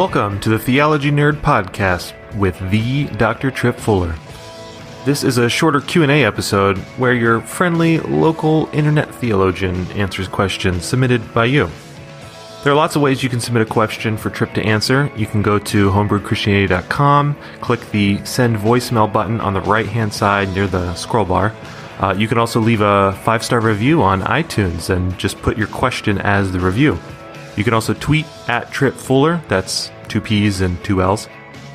Welcome to the Theology Nerd Podcast with the Dr. Tripp Fuller. This is a shorter Q&A episode where your friendly local internet theologian answers questions submitted by you. There are lots of ways you can submit a question for Tripp to answer. You can go to homebrewedchristianity.com, click the send voicemail button on the right-hand side near the scroll bar. You can also leave a 5-star review on iTunes and just put your question as the review. You can also tweet at Tripp Fuller, that's 2 P's and 2 L's.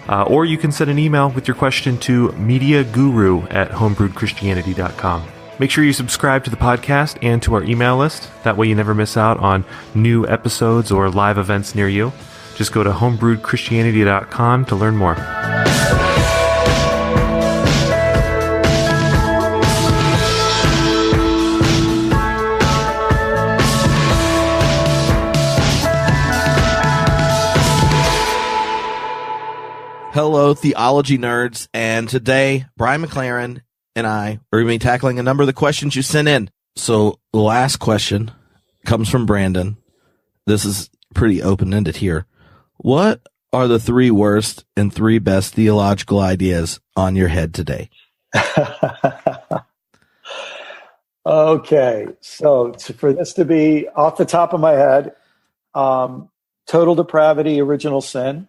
Or you can send an email with your question to mediaguru@homebrewedchristianity.com. Make sure you subscribe to the podcast and to our email list. That way you never miss out on new episodes or live events near you. Just go to homebrewedchristianity.com to learn more. Hello, theology nerds, and today Brian McLaren and I are going to be tackling a number of the questions you sent in. So the last question comes from Brandon. This is pretty open-ended here. What are the 3 worst and 3 best theological ideas on your head today? Okay, so for this to be off the top of my head, total depravity, original sin.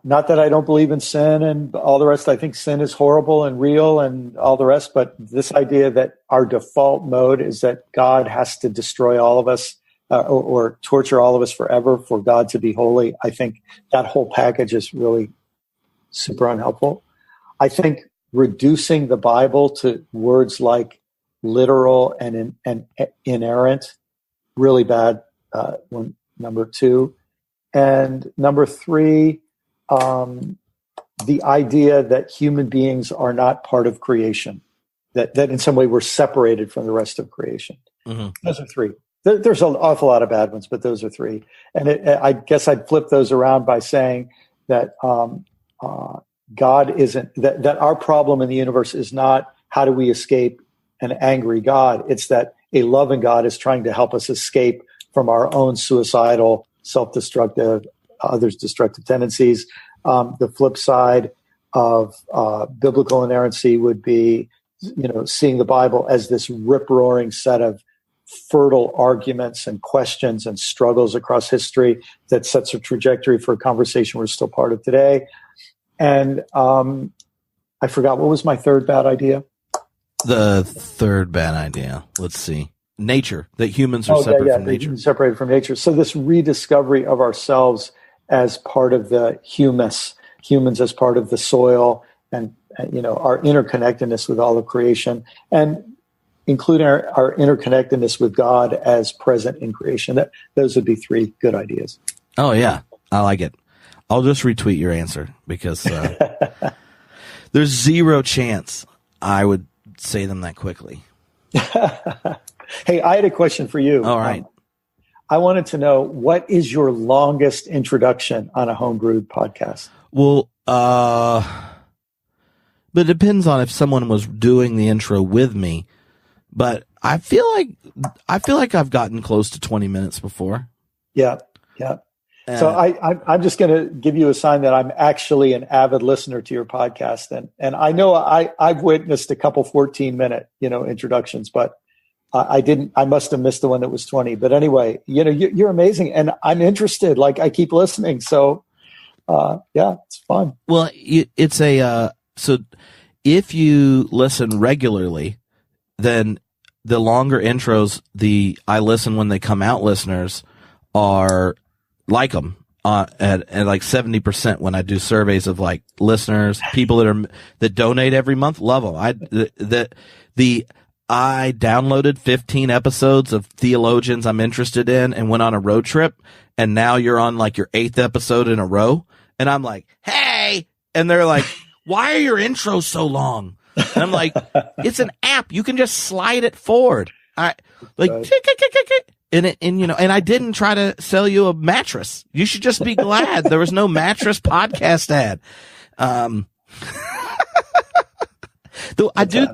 Not that I don't believe in sin and all the rest. I think sin is horrible and real and all the rest. But this idea that our default mode is that God has to destroy all of us or torture all of us forever for God to be holy. I think that whole package is really super unhelpful. I think reducing the Bible to words like literal and inerrant, really bad. Number 2. And number 3, the idea that human beings are not part of creation, that in some way we're separated from the rest of creation. Mm-hmm. Those are 3. There's an awful lot of bad ones, but those are 3. And I guess I'd flip those around by saying that God isn't, that our problem in the universe is not how do we escape an angry God. It's that a loving God is trying to help us escape from our own suicidal, self-destructive, others' destructive tendencies. The flip side of biblical inerrancy would be, seeing the Bible as this rip-roaring set of fertile arguments and questions and struggles across history that sets a trajectory for a conversation we're still part of today. And I forgot, what was my 3rd bad idea? The 3rd bad idea. Let's see. Nature, that humans are separate from nature. Separated from nature. So this rediscovery of ourselves as part of the humus, humans as part of the soil, and our interconnectedness with all of creation, and including our interconnectedness with God as present in creation. Those would be 3 good ideas. Oh, yeah. I like it. I'll just retweet your answer because there's 0 chance I would say them that quickly. Hey, I had a question for you. All right. I wanted to know, what is your longest introduction on a homebrewed podcast? Well, but it depends on if someone was doing the intro with me. But I feel like I've gotten close to 20 minutes before. Yeah. So I'm just going to give you a sign that I'm actually an avid listener to your podcast, and I know I've witnessed a couple 14-minute introductions, but I must have missed the one that was 20. But anyway, you're amazing, and I'm interested. Like, I keep listening, so yeah, it's fun. Well, it's so if you listen regularly, then the longer intros, I listen when they come out listeners are like them at like 70% when I do surveys of like listeners, people that donate every month, love them. I downloaded 15 episodes of theologians I'm interested in and went on a road trip, and now you're on like your 8th episode in a row, and I'm like, hey, and they're like, why are your intros so long? And I'm like, it's an app, you can just slide it forward. And I didn't try to sell you a mattress. You should just be glad there was no mattress podcast ad. Though I do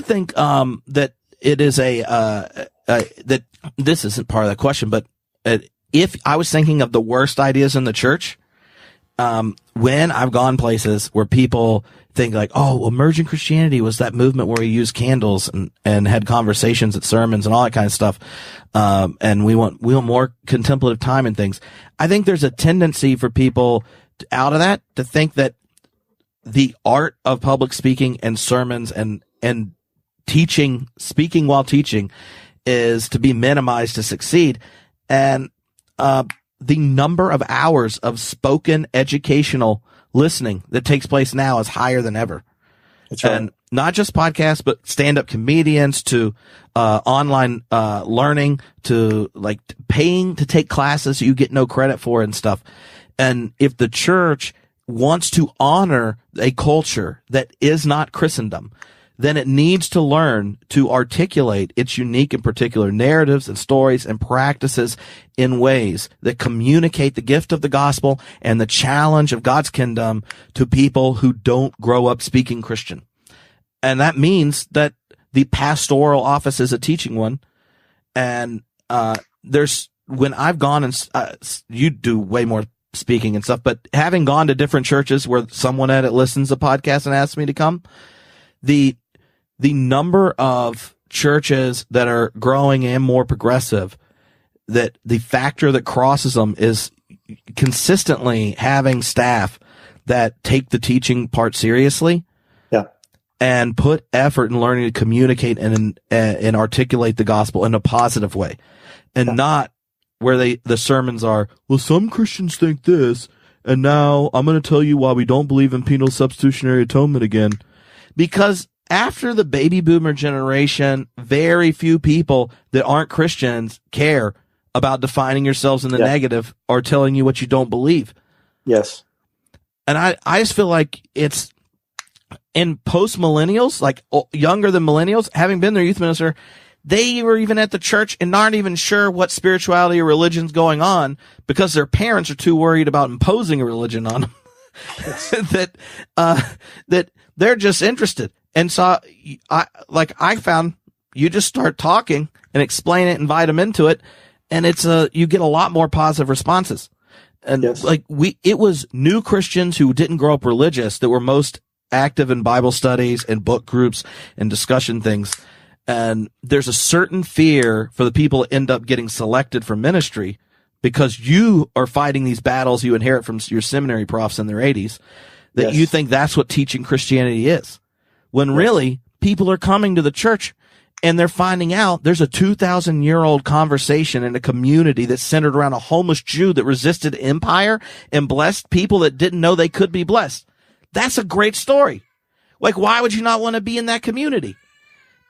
think that it is that this isn't part of the question, but if I was thinking of the worst ideas in the church, when I've gone places where people think like, oh, emergent Christianity was that movement where we used candles and had conversations at sermons and all that kind of stuff. And we want more contemplative time and things. I think there's a tendency for people out of that to think that the art of public speaking and sermons and teaching, speaking while teaching, is to be minimized to succeed. And the number of hours of spoken educational listening that takes place now is higher than ever. That's right. And not just podcasts, but stand-up comedians, to online learning, to like paying to take classes you get no credit for and stuff. And if the church wants to honor a culture that is not Christendom, then it needs to learn to articulate its unique and particular narratives and stories and practices in ways that communicate the gift of the gospel and the challenge of God's kingdom to people who don't grow up speaking Christian. And that means that the pastoral office is a teaching one. And when I've gone and you do way more speaking and stuff, but having gone to different churches where someone at it listens to podcasts and asks me to come, the number of churches that are growing and more progressive, that the factor that crosses them is consistently having staff that take the teaching part seriously. Yeah. And put effort in learning to communicate and articulate the gospel in a positive way, and not where the sermons are, well, some Christians think this, and now I'm going to tell you why we don't believe in penal substitutionary atonement again. Because after the baby boomer generation, very few people that aren't Christians care about defining yourselves in the negative or telling you what you don't believe. Yes. And I just feel like it's in post-millennials, like younger than millennials, having been their youth minister, they were even at the church and aren't even sure what spirituality or religion's going on because their parents are too worried about imposing a religion on them that they're just interested. And so I found you just start talking and explain it, invite them into it, and you get a lot more positive responses. And it was new Christians who didn't grow up religious that were most active in Bible studies and book groups and discussion things. And there's a certain fear for the people that end up getting selected for ministry because you are fighting these battles you inherit from your seminary profs in their 80s, that you think that's what teaching Christianity is. When really people are coming to the church and they're finding out there's a 2,000-year-old conversation in a community that's centered around a homeless Jew that resisted empire and blessed people that didn't know they could be blessed. That's a great story. Like, why would you not want to be in that community?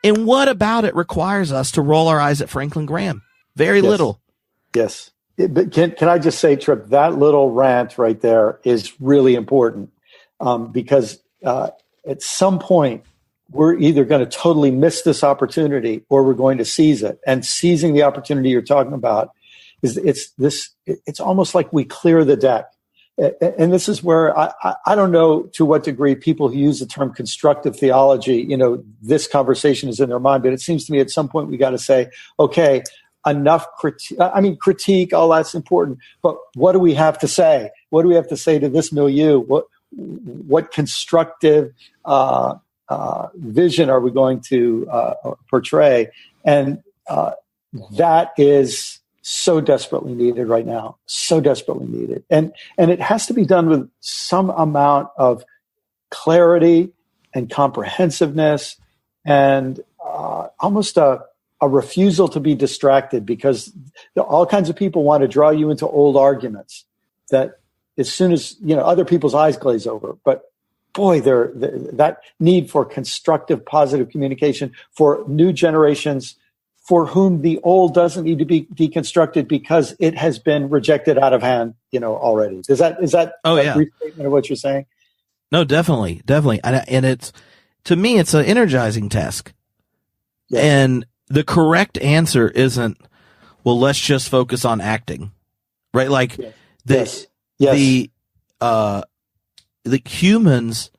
And what about it requires us to roll our eyes at Franklin Graham? Very little. Yes. But can I just say, Tripp, that little rant right there is really important because at some point, we're either going to totally miss this opportunity or we're going to seize it. And seizing the opportunity you're talking about it's almost like we clear the deck. And this is where I don't know to what degree people who use the term constructive theology, this conversation is in their mind, but it seems to me at some point we got to say, okay, enough critique, all that's important, but what do we have to say? What do we have to say to this milieu? What constructive vision are we going to portray? And that is so desperately needed right now, so desperately needed. And it has to be done with some amount of clarity and comprehensiveness and almost a refusal to be distracted, because all kinds of people want to draw you into old arguments that as soon as, other people's eyes glaze over. But boy, that need for constructive, positive communication for new generations for whom the old doesn't need to be deconstructed because it has been rejected out of hand, already. Is that a brief statement of what you're saying? No, definitely. And it's, to me, it's an energizing task. Yes. And the correct answer isn't, well, let's just focus on acting, right? Like the humans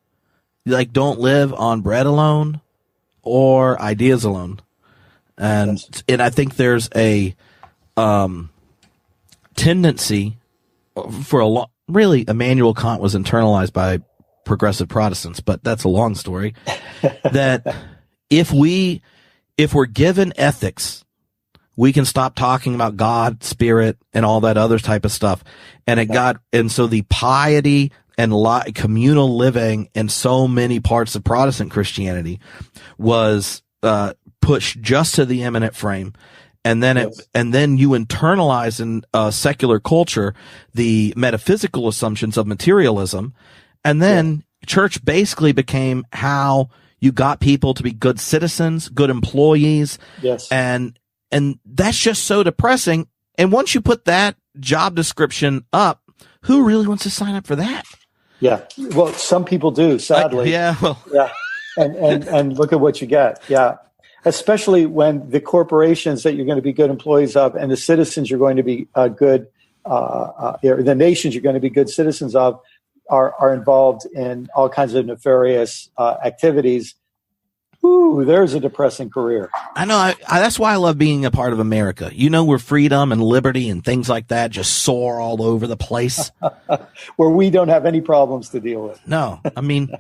don't live on bread alone or ideas alone. And I think there's a tendency for really, Immanuel Kant was internalized by progressive Protestants, but that's a long story. That if we're given ethics, we can stop talking about God, spirit, and all that other type of stuff. And so the piety and communal living in so many parts of Protestant Christianity was pushed just to the immanent frame. And then you internalize in secular culture the metaphysical assumptions of materialism, and then church basically became how you got people to be good citizens, good employees. Yes. And that's just so depressing. And once you put that job description up, who really wants to sign up for that? Yeah. Well, some people do, sadly. Yeah. And look at what you get. Yeah. Especially when the corporations that you're going to be good employees of and the citizens you're going to be the nations you're going to be good citizens of are involved in all kinds of nefarious activities. Ooh, there's a depressing career. I know. That's why I love being a part of America. Where freedom and liberty and things like that just soar all over the place. Where we don't have any problems to deal with. No, I mean,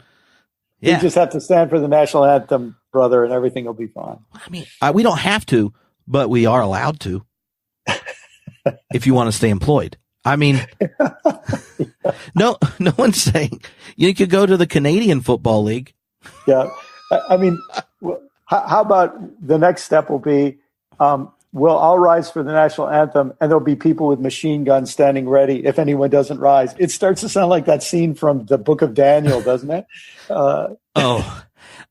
yeah. We just have to stand for the national anthem, brother, and everything will be fine. I mean, we don't have to, but we are allowed to if you want to stay employed. I mean, no one's saying you could go to the Canadian Football League. Yeah. I mean, how about the next step will be, we'll all rise for the national anthem, and there'll be people with machine guns standing ready if anyone doesn't rise. It starts to sound like that scene from the book of Daniel, doesn't it?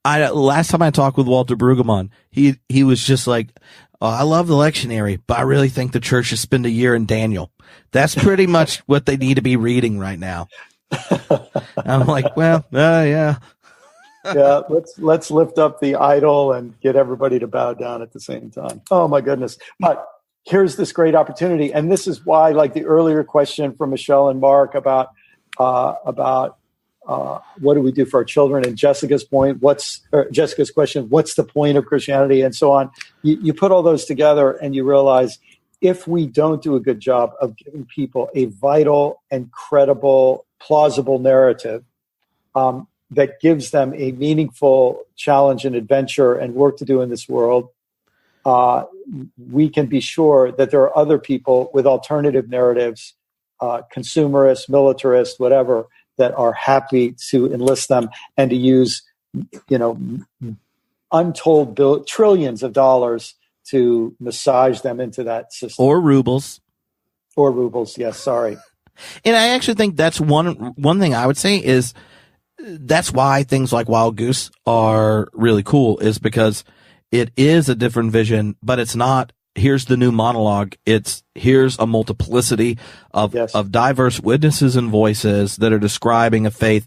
Last time I talked with Walter Brueggemann, he was just like, I love the lectionary, but I really think the church should spend a year in Daniel. That's pretty much what they need to be reading right now. I'm like, well, yeah. Yeah, let's lift up the idol and get everybody to bow down at the same time. Oh my goodness. But here's this great opportunity. And this is why, like the earlier question from Michelle and Mark about what do we do for our children, and Jessica's question, what's the point of Christianity, and so on. You put all those together and you realize if we don't do a good job of giving people a vital and credible, plausible narrative, that gives them a meaningful challenge and adventure and work to do in this world, we can be sure that there are other people with alternative narratives, consumerist, militarist, whatever, that are happy to enlist them and to use, untold trillions of dollars to massage them into that system. Or rubles. Yes, sorry. And I actually think that's one thing I would say is, that's why things like Wild Goose are really cool, is because it is a different vision, but it's not, here's the new monologue. It's, here's a multiplicity of diverse witnesses and voices that are describing a faith,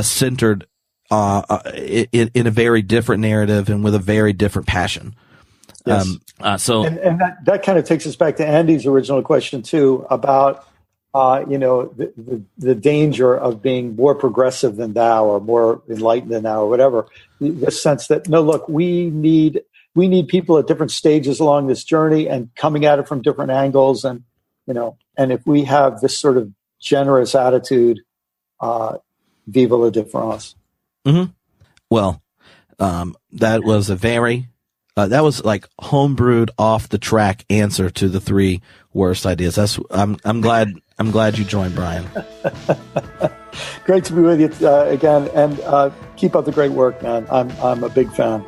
centered, in a very different narrative and with a very different passion. Yes. And that kind of takes us back to Andy's original question too, about, the danger of being more progressive than thou, or more enlightened than thou, or whatever. The sense that, no, look, we need people at different stages along this journey and coming at it from different angles. And, and if we have this sort of generous attitude, viva la différence. Mm-hmm. Well, that was that was like homebrewed off the track answer to the 3 worst ideas. I'm glad you joined, Brian. Great to be with you again, and keep up the great work, man. I'm a big fan.